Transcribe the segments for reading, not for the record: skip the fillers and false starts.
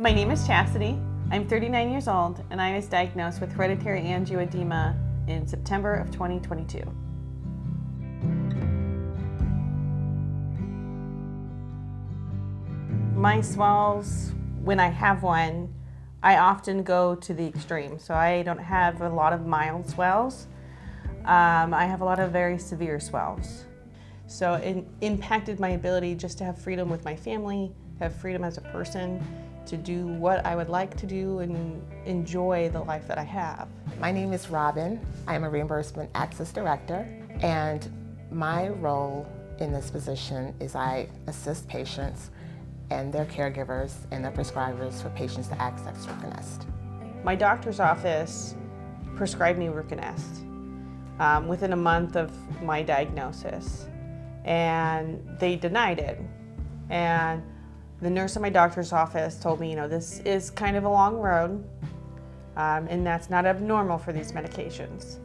My name is Chastity. I'm 39 years old and I was diagnosed with hereditary angioedema in September of 2022. My swells, when I have one, I often go to the extreme. So I don't have a lot of mild swells. I have a lot of very severe swells. So it impacted my ability just to have freedom with my family, to have freedom as a person, to do what I would like to do and enjoy the life that I have. My name is Robin. I am a Reimbursement Access Director, and my role in this position is I assist patients and their caregivers and their prescribers for patients to access RUCONEST. My doctor's office prescribed me RUCONEST within a month of my diagnosis, and they denied it. And the nurse at my doctor's office told me, this is kind of a long road, and that's not abnormal for these medications.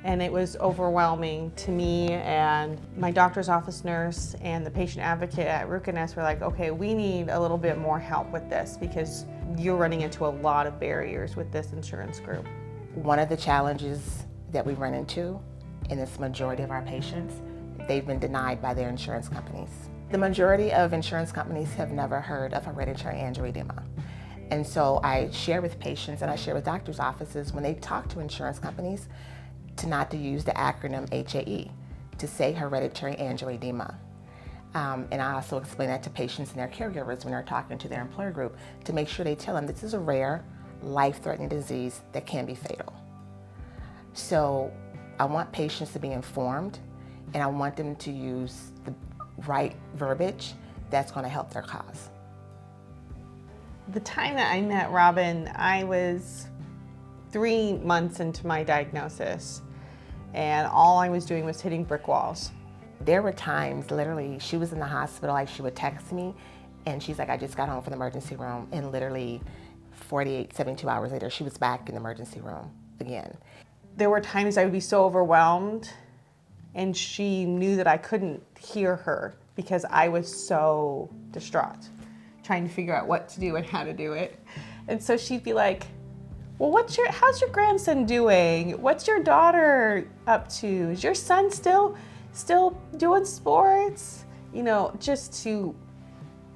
And it was overwhelming to me, and my doctor's office nurse and the patient advocate at RUCONEST were like, okay, we need a little bit more help with this because you're running into a lot of barriers with this insurance group. One of the challenges that we run into in this majority of our patients, they've been denied by their insurance companies. The majority of insurance companies have never heard of hereditary angioedema. And so I share with patients and I share with doctors' offices when they talk to insurance companies not to use the acronym HAE, to say hereditary angioedema. And I also explain that to patients and their caregivers when they're talking to their employer group to make sure they tell them this is a rare, life-threatening disease that can be fatal. So I want patients to be informed, and I want them to use the right verbiage that's going to help their cause. The time that I met Robin, I was 3 months into my diagnosis, and all I was doing was hitting brick walls. There were times, literally, she was in the hospital, she would text me, and she's like, I just got home from the emergency room, and literally 48, 72 hours later, she was back in the emergency room again. There were times I would be so overwhelmed, and she knew that I couldn't hear her because I was so distraught, trying to figure out what to do and how to do it. And so she'd be like, well, how's your grandson doing? What's your daughter up to? Is your son still doing sports? Just to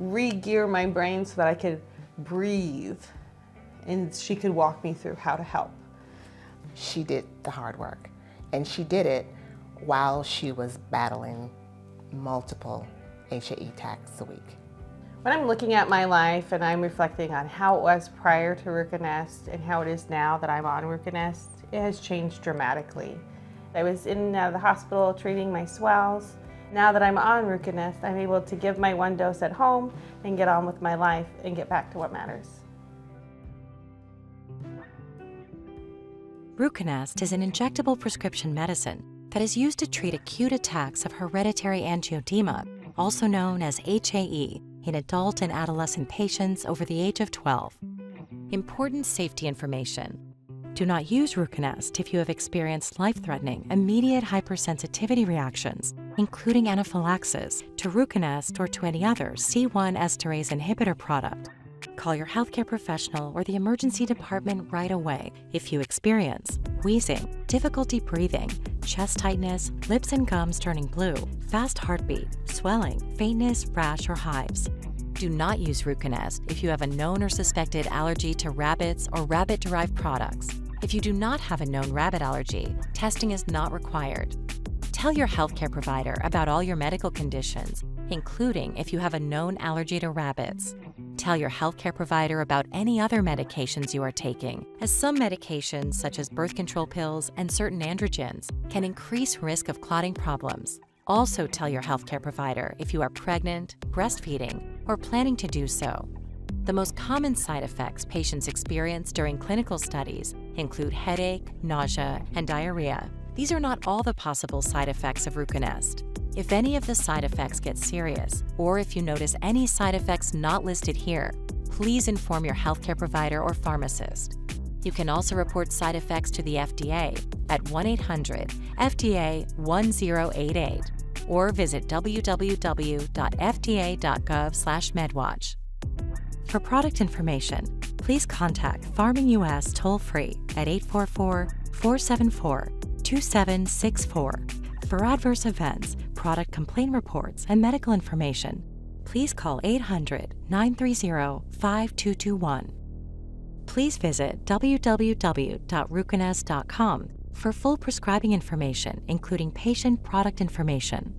re-gear my brain so that I could breathe and she could walk me through how to help. She did the hard work, and she did it while she was battling multiple HAE attacks a week. When I'm looking at my life and I'm reflecting on how it was prior to RUCONEST and how it is now that I'm on RUCONEST, it has changed dramatically. I was in and out of the hospital treating my swells. Now that I'm on RUCONEST, I'm able to give my 1 dose at home and get on with my life and get back to what matters. RUCONEST is an injectable prescription medicine that is used to treat acute attacks of hereditary angioedema, also known as HAE, in adult and adolescent patients over the age of 12. Important safety information. Do not use RUCONEST if you have experienced life-threatening, immediate hypersensitivity reactions, including anaphylaxis, to RUCONEST or to any other C1 esterase inhibitor product. Call your healthcare professional or the emergency department right away if you experience wheezing, difficulty breathing, chest tightness, lips and gums turning blue, fast heartbeat, swelling, faintness, rash, or hives. Do not use RUCONEST if you have a known or suspected allergy to rabbits or rabbit-derived products. If you do not have a known rabbit allergy, testing is not required. Tell your healthcare provider about all your medical conditions, including if you have a known allergy to rabbits. Tell your healthcare provider about any other medications you are taking, as some medications, such as birth control pills and certain androgens, can increase risk of clotting problems. Also tell your healthcare provider if you are pregnant, breastfeeding, or planning to do so. The most common side effects patients experience during clinical studies include headache, nausea, and diarrhea. These are not all the possible side effects of RUCONEST. If any of the side effects get serious, or if you notice any side effects not listed here, please inform your healthcare provider or pharmacist. You can also report side effects to the FDA at 1-800-FDA-1088 or visit www.fda.gov/medwatch. For product information, please contact Pharming US toll-free at 844-474-2764. For adverse events, product complaint reports, and medical information, please call 800-930-5221. Please visit www.ruconest.com for full prescribing information, including patient product information.